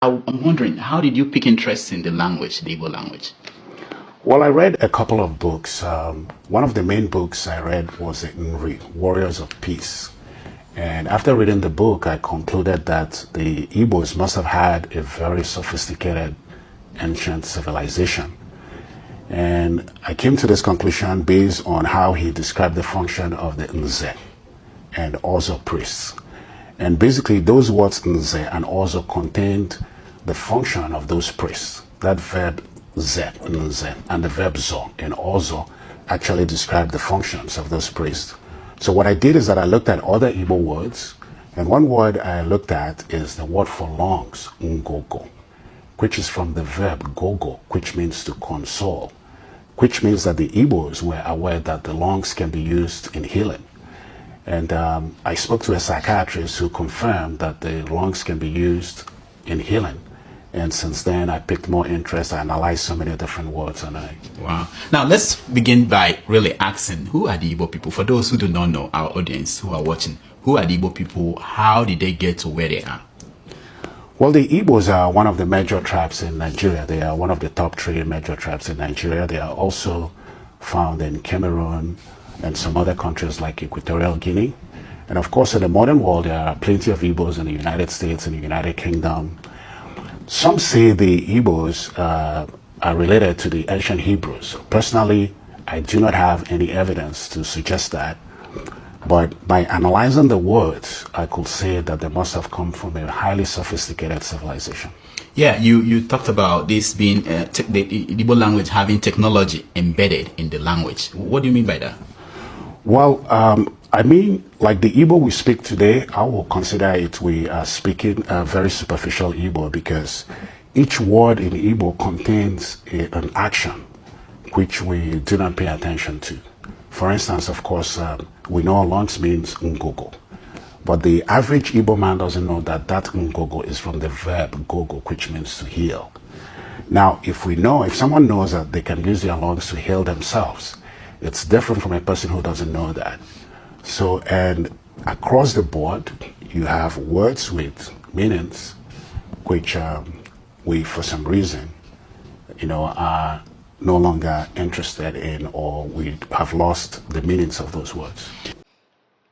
I'm wondering, how did you pick interest in the language, the Igbo language? Well, I read a couple of books. One of the main books I read was Nri, Warriors of Peace. And after reading the book, I concluded that the Igbos must have had a very sophisticated ancient civilization. And I came to this conclusion based on how he described the function of the Nze and also priests. And basically, those words Nze and also contained the function of those priests. That verb ze, Nze, and the verb zo and also actually describe the functions of those priests. So what I did is that I looked at other Igbo words, and one word I looked at is the word for lungs, ngogo, which is from the verb gogo, which means to console, which means that the Igbos were aware that the lungs can be used in healing. And I spoke to a psychiatrist who confirmed that the lungs can be used in healing. And since then, I picked more interest. I analyzed so many different words. Wow. Now, let's begin by really asking, who are the Igbo people? For those who do not know, our audience who are watching, who are the Igbo people? How did they get to where they are? Well, the Igbos are one of the major tribes in Nigeria. They are one of the top 3 major tribes in Nigeria. They are also found in Cameroon and some other countries like Equatorial Guinea. And of course, in the modern world, there are plenty of Igbos in the United States and the United Kingdom. Some say the Igbos are related to the ancient Hebrews. Personally, I do not have any evidence to suggest that. But by analyzing the words, I could say that they must have come from a highly sophisticated civilization. Yeah, you talked about this being the Igbo language having technology embedded in the language. What do you mean by that? Well, I mean, like the Igbo we speak today, I will consider it we are speaking a very superficial Igbo because each word in Igbo contains an action which we do not pay attention to. For instance, of course, we know lungs means ngogo, but the average Igbo man doesn't know that that ngogo is from the verb gogo, which means to heal. Now, if someone knows that they can use their lungs to heal themselves, it's different from a person who doesn't know that. So, and across the board, you have words with meanings, which we, for some reason, are no longer interested in, or we have lost the meanings of those words.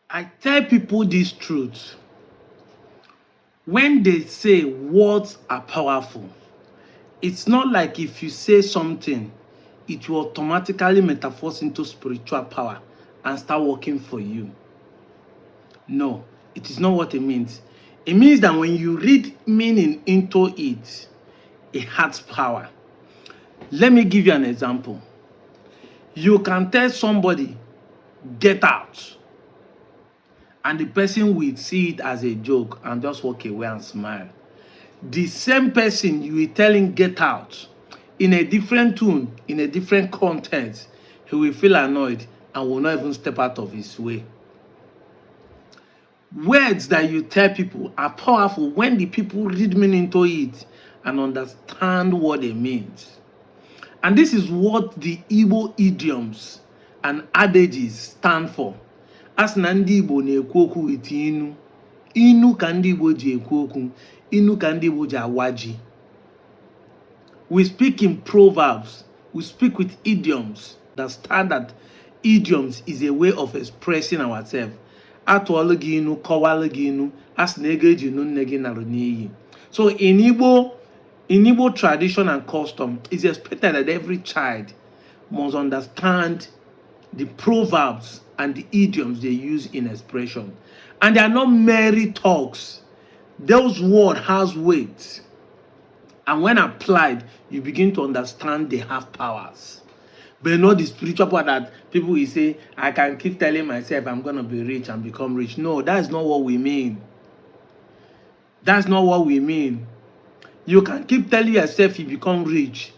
I tell people this truth. When they say words are powerful, it's not like if you say something, it will automatically metamorphose into spiritual power and start working for you. No, it is not what it means. It means that when you read meaning into it, it has power. Let me give you an example. You can tell somebody, get out, and the person will see it as a joke and just walk away and smile. The same person you will tell him get out, in a different tune, in a different context, he will feel annoyed and will not even step out of his way. Words that you tell people are powerful when the people read meaning into it and understand what it means. And this is what the Igbo idioms and adages stand for. As na ndị Igbo na-ekwu okwu with inu, inu ka ndị Igbo ji ekwu okwu, inu ka ndị Igbo ji awa ji. We speak in proverbs, we speak with idioms. The standard idioms is a way of expressing ourselves. Atụọlụ gị inu, kọwalụ gị inu, as na ego eji inu nne gị narụ n'iyi. So in Igbo tradition and custom, it's expected that every child must understand the proverbs and the idioms they use in expression. And they are not merry talks. Those words has weight. And when applied, you begin to understand they have powers. But not the spiritual part that people will say, I can keep telling myself I'm going to be rich and become rich. No, that's not what we mean. That's not what we mean. You can keep telling yourself you become rich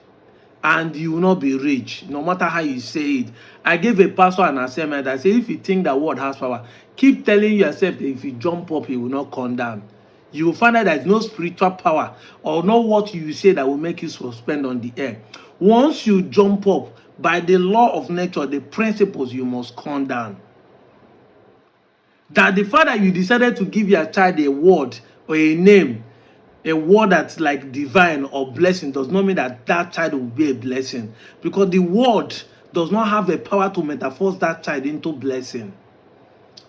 and you will not be rich, no matter how you say it. I gave a pastor an assignment. I said, if you think that word has power, keep telling yourself that if you jump up, it will not come down. You will find that there is no spiritual power or no what you say that will make you suspend on the air. Once you jump up, by the law of nature, the principles, you must come down. That the fact that you decided to give your child a word or a name a word that's like divine or blessing does not mean that that child will be a blessing, because the word does not have the power to metamorphose that child into blessing.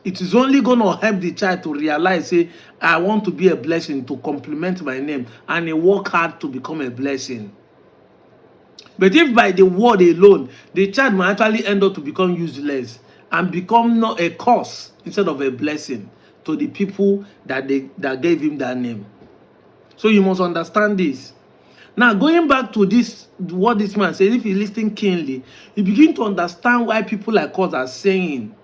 It is only going to help the child to realize, say, I want to be a blessing, to complement my name, and he work hard to become a blessing. But if by the word alone, the child might actually end up to become useless and become not a curse instead of a blessing to the people that gave him that name. So you must understand this. Now, going back to this, what this man says, if you listen keenly, you begin to understand why people like us are saying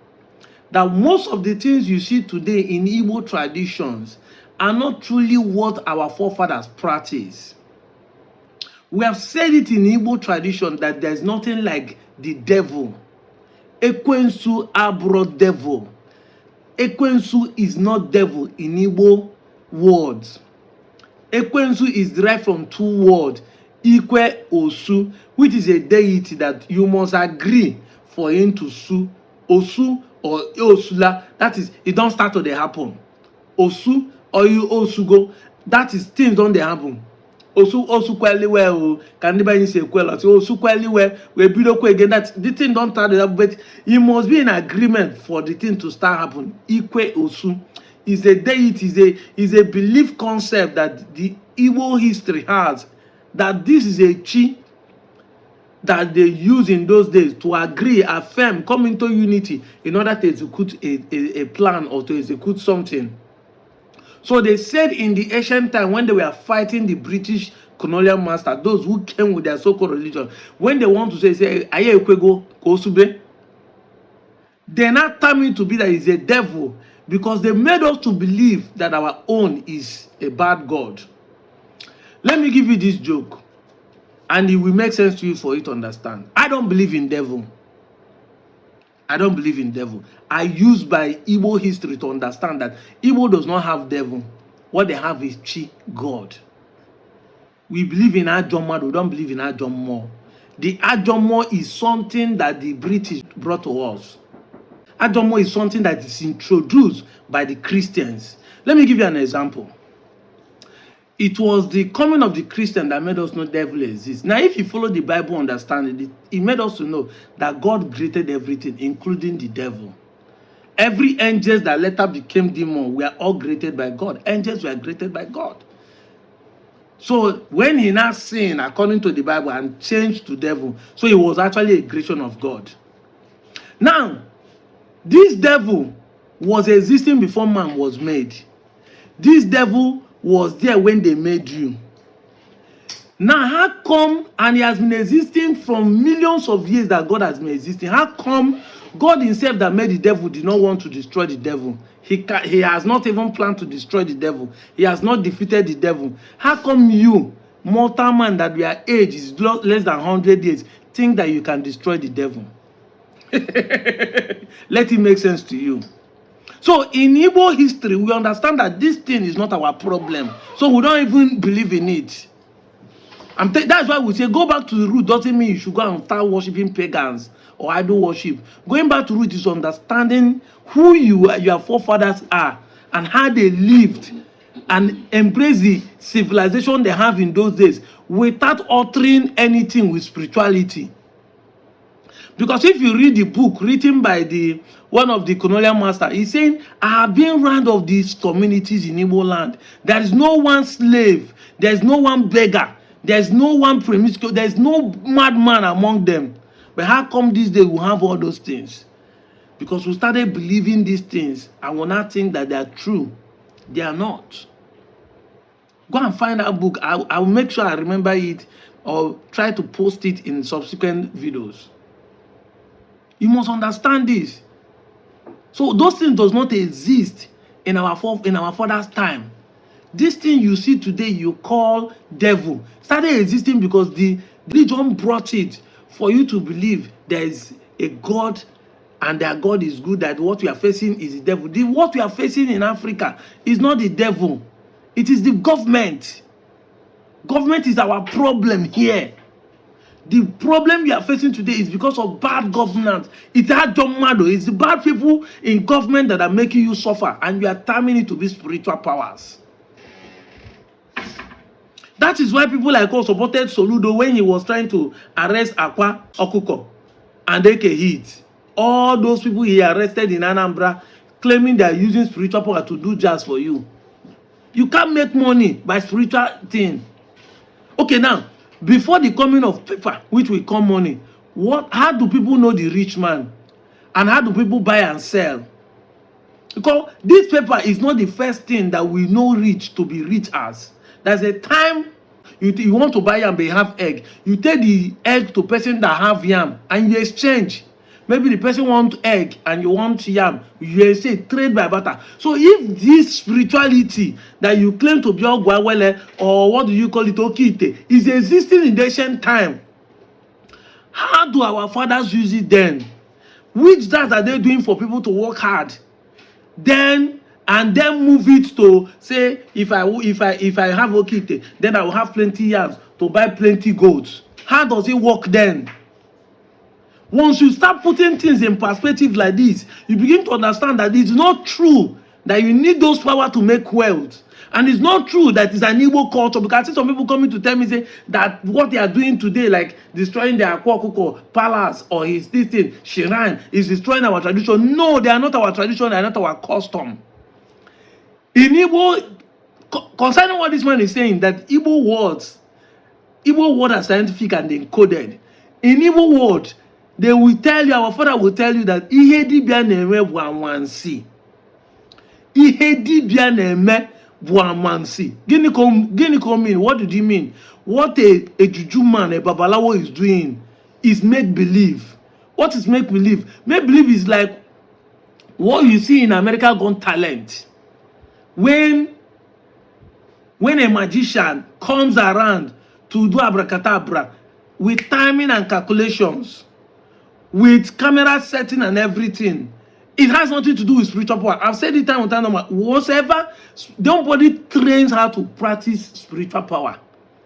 that most of the things you see today in Igbo traditions are not truly what our forefathers practiced. We have said it in Igbo tradition that there's nothing like the devil. Ekwensu abro devil. Ekwensu is not devil in Igbo words. Ekwensu is derived from two words, Ikwe Osu, which is a deity that you must agree for him to sue. Osu or Osula, that is, it don't start to dey happen. Osu or you Osugo, that is, things don't dey happen. Osu kweliwe o, can anybody say kwelo? Osu kweliwe, we build up again, that the thing don't start to happen, but you must be in agreement for the thing to start happen. Ikwe Osu is a deity, is a belief concept that the Igbo history has, that this is a chi that they use in those days to agree, affirm, come into unity in order to execute a plan or to execute something. So they said in the ancient time, when they were fighting the British colonial master, those who came with their so-called religion, when they want to say aye ekwego kosube, they're not telling to be that it's a devil, because they made us to believe that our own is a bad God. Let me give you this joke, and it will make sense to you for you to understand. I don't believe in devil. I don't believe in devil. I use by Igbo history to understand that Igbo does not have devil. What they have is Chi, God. We believe in Ajomad, we don't believe in Ajomo. The Ajomo is something that the British brought to us. Ajomo is something that is introduced by the Christians. Let me give you an example. It was the coming of the Christian that made us know devil exists. Now, if you follow the Bible understanding, it made us to know that God created everything, including the devil. Every angels that later became demon were all created by God. Angels were created by God. So when he now sinned according to the Bible and changed to devil, so it was actually a creation of God. Now, this devil was existing before man was made. This devil was there when they made you. Now, how come, and he has been existing from millions of years that God has been existing, how come God himself that made the devil did not want to destroy the devil? He has not even planned to destroy the devil. He has not defeated the devil. How come you, mortal man, that your age is less than 100 years, think that you can destroy the devil? Let it make sense to you. So in Igbo history, we understand that this thing is not our problem. So we don't even believe in it. That's why we say go back to the root doesn't mean you should go and start worshiping pagans or idol worship. Going back to root is understanding who your forefathers are and how they lived and embrace the civilization they have in those days without altering anything with spirituality. Because if you read the book written by one of the colonial masters, he's saying, I have been round of these communities in Igbo land. There is no one slave. There is no one beggar. There is no one promiscuous. There is no madman among them. But how come these days we have all those things? Because we started believing these things and we now think that they are true. They are not. Go and find that book. I will make sure I remember it or try to post it in subsequent videos. You must understand this. So those things does not exist in our father's time. This thing you see today, you call devil, started existing because the religion brought it for you to believe there is a God and that God is good, that what we are facing is the devil. What we are facing in Africa is not the devil. It is the government. Government is our problem here. The problem we are facing today is because of bad governance. It's it's the bad people in government that are making you suffer, and you are terming it to be spiritual powers. That is why people like us supported Soludo when he was trying to arrest Akwa Okuko and Eke Heat. All those people he arrested in Anambra claiming they are using spiritual power to do jazz for you. You can't make money by spiritual thing. Okay, now, before the coming of paper, which will come money, how do people know the rich man? And how do people buy and sell? Because this paper is not the first thing that we know rich to be rich as. There's a time you want to buy yam, they have egg. You take the egg to person that have yam and you exchange. Maybe the person want egg and you want yam. You say trade by barter. So if this spirituality that you claim to be Ogwawele, or what do you call it, Okite, is existing in the ancient time, how do our fathers use it then? Which jobs are they doing for people to work hard? Then move it to say, if I have Okite, then I will have plenty yams to buy plenty goats. How does it work then? Once you start putting things in perspective like this, you begin to understand that it's not true that you need those power to make wealth. And it's not true that it's an Igbo culture, because I see some people coming to tell me say that what they are doing today, like destroying their Akwa palace or his this thing, shrine, is destroying our tradition. No, they are not our tradition, they are not our custom. In Igbo, concerning what this man is saying, that Igbo words are scientific and encoded. In Igbo word, they will tell you, our father will tell you that ihe dibia na-eme bụ anwansi. Ihe dibia na-eme bụ anwansi. Gịnị ka mean? What did he mean? What a juju man, a babalawo is doing is make believe. What is make believe? Make believe is like what you see in America Got Talent. When a magician comes around to do abracadabra with timing and calculations, with camera setting and everything, it has nothing to do with spiritual power. I've said it time and time. Whatsoever, nobody trains how to practice spiritual power.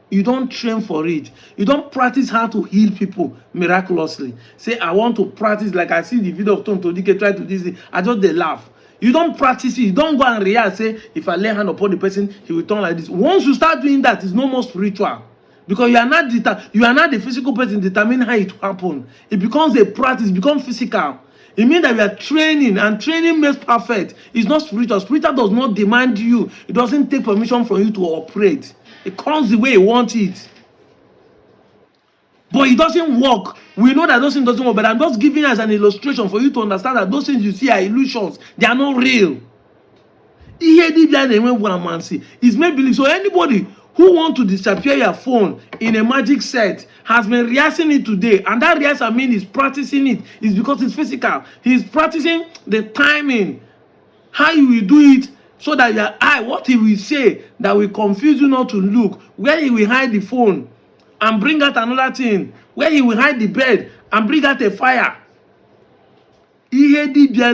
You don't train for it. You don't practice how to heal people miraculously. Say, I want to practice, like I see the video of Tom Todike try to do this. I just they laugh. You don't practice it. You don't go and react. Say, if I lay hand upon the person, he will turn like this. Once you start doing that, it's no more spiritual. Because you are not the physical person determining how it happen. It becomes a practice, it becomes physical. It means that we are training, and training makes perfect. It's not spiritual. Spiritual does not demand you. It doesn't take permission from you to operate. It comes the way you want it. But it doesn't work. We know that those things doesn't work, but I'm just giving as an illustration for you to understand that those things you see are illusions. They are not real. It's make believe. So anybody who want to disappear your phone in a magic set has been rehearsing it today, and that rehearsal means he's practicing it. It's because it's physical. He's practicing the timing, how you will do it, so that your eye, what he will say that will confuse you not to look, where he will hide the phone and bring out another thing, where he will hide the bed and bring out a fire. Amansi.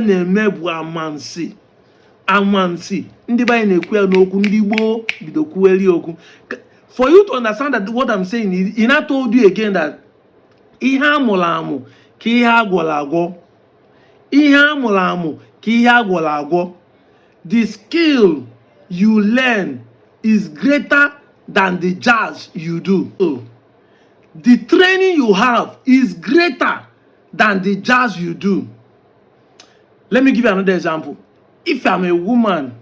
For you to understand that what I'm saying is, he not told you again that Iha mulamu ki ha gwalago. Iha mulamu ki ha gwalago. The skill you learn is greater than the jazz you do. So, the training you have is greater than the jazz you do. Let me give you another example. If I'm a woman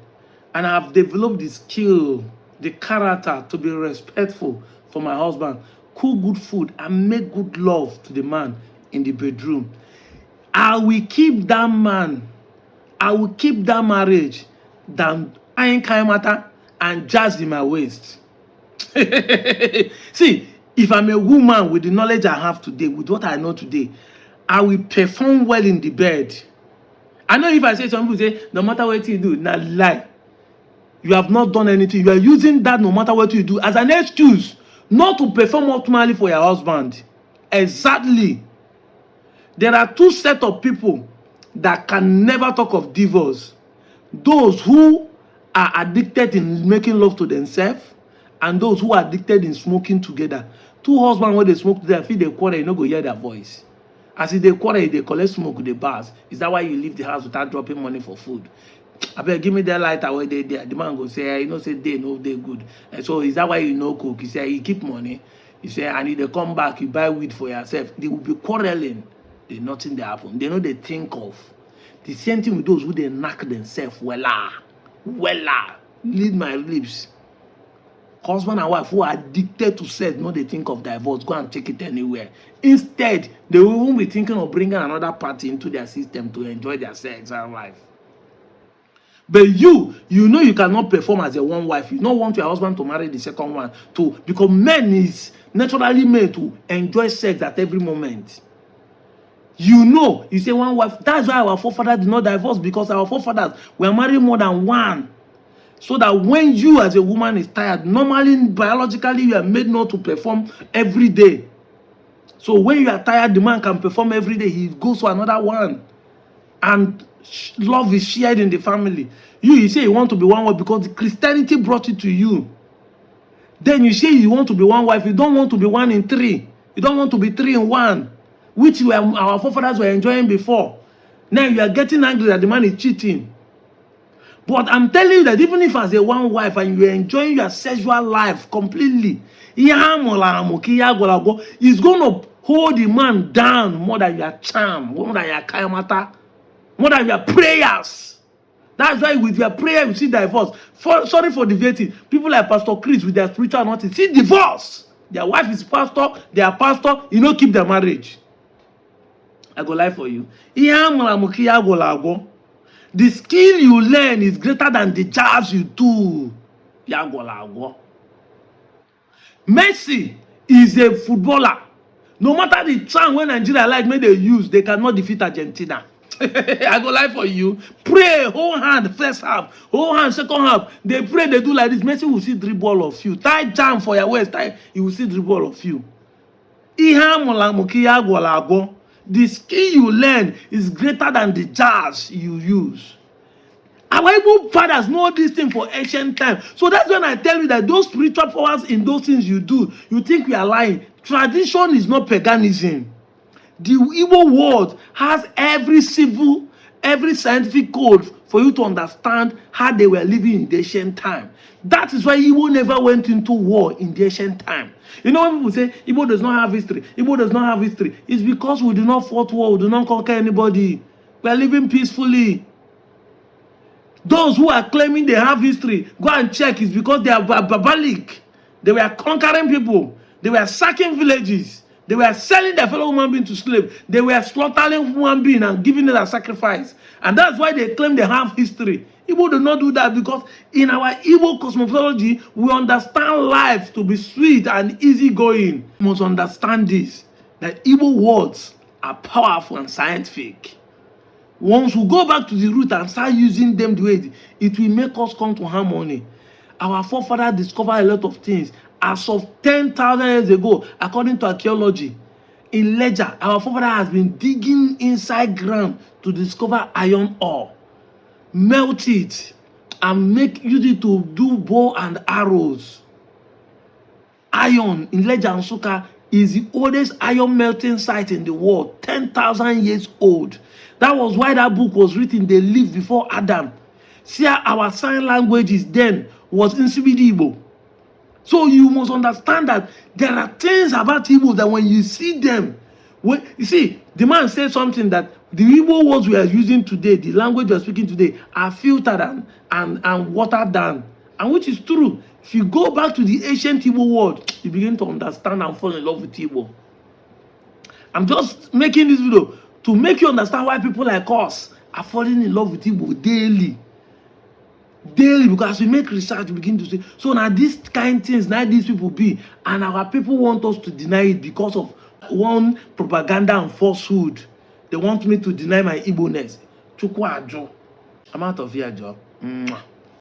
and I've developed the skill, the character to be respectful for my husband, cook good food, and make good love to the man in the bedroom, I will keep that man, I will keep that marriage than iron matter and jazz in my waist. See, if I'm a woman with the knowledge I have today, with what I know today, I will perform well in the bed. I know if I say, some people say, no matter what you do, not lie. You have not done anything. You are using that no matter what you do as an excuse not to perform optimally for your husband. Exactly. There are two sets of people that can never talk of divorce. Those who are addicted in making love to themselves, and those who are addicted in smoking together. Two husbands, when they smoke together, feel they quarrel, you no go hear their voice. As if they quarrel, they collect smoke with the bars. Is that why you leave the house without dropping money for food? I beg, give me that light away there. The man go say, you know, say they know they good. And so is that why you know cook? He say, you keep money. He say, and if they come back, you buy weed for yourself. They will be quarreling. They nothing they happen. They know they think of. The same thing with those who they knock themselves. Wella. Lead my lips. Husband and wife who are addicted to sex, no, they think of divorce, go and take it anywhere. Instead, they will even be thinking of bringing another party into their system to enjoy their sexual life. But you know you cannot perform as a one wife. You don't want your husband to marry the second one too, because men is naturally made to enjoy sex at every moment. You know, you say one wife. That's why our forefathers did not divorce, because our forefathers were married more than one. So that when you as a woman is tired, normally biologically you are made not to perform every day. So when you are tired, the man can perform every day. He goes to another one. And love is shared in the family. You say you want to be one wife because Christianity brought it to you. Then you say you want to be one wife. You don't want to be 1 in 3. You don't want to be 3 in 1, which our forefathers were enjoying before. Now you are getting angry that the man is cheating. But I'm telling you that even if as a one wife and you're enjoying your sexual life completely, he's going to hold the man down more than your charm, more than your kayamata, more than your prayers. That's why with your prayer you see divorce. Sorry for deviating. People like Pastor Chris with their spiritual anointing see divorce. Their wife is pastor, they are pastor, you know, keep their marriage. I go lie for you. The skill you learn is greater than the jobs you do. Messi is a footballer. No matter the time when Nigeria like may they use, they cannot defeat Argentina. I go lie for you. Pray, whole hand, first half, whole hand, second half. They pray, they do like this. Messi will see dribble of you. Tie jam for your waist, he will see dribble of you. The skill you learn is greater than the jars you use. Our Igbo fathers know this thing for ancient time. So that's when I tell you that those spiritual powers in those things you do, you think we are lying. Tradition is not paganism. The Igbo world has every civil, every scientific code for you to understand how they were living in the ancient time. That is why Igbo never went into war in the ancient time. You know when people say Igbo does not have history, Igbo does not have history, it's because we do not fight war, we do not conquer anybody. We are living peacefully. Those who are claiming they have history, go and check, it's because they are barbaric. They were conquering people. They were sacking villages. They were selling their fellow human being to slave. They were slaughtering human being and giving it as sacrifice. And that's why they claim they have history. Igbo do not do that because in our Igbo cosmology, we understand life to be sweet and easygoing. You must understand this, that Igbo words are powerful and scientific. Once we go back to the root and start using them the way it will make us come to harmony. Our forefathers discovered a lot of things. As of 10,000 years ago, according to archaeology, in Ledger, our forefather has been digging inside ground to discover iron ore, melt it, and use it to do bow and arrows. Iron in Ledger and Suka is the oldest iron melting site in the world, 10,000 years old. That was why that book was written. They lived before Adam. See, our sign languages then was in Igbo. So you must understand that there are things about Igbo that when you see them, you see, the man said something that the Igbo words we are using today, the language we are speaking today, are filtered and watered down. And which is true. If you go back to the ancient Igbo word, you begin to understand and fall in love with Igbo. I'm just making this video to make you understand why people like us are falling in love with Igbo daily. Daily, because we make research, we begin to say, so now these kind of things, now these people be, and our people want us to deny it because of one propaganda and falsehood. They want me to deny my Igbo-ness. Chukwu ajo. I'm out of here, Joe.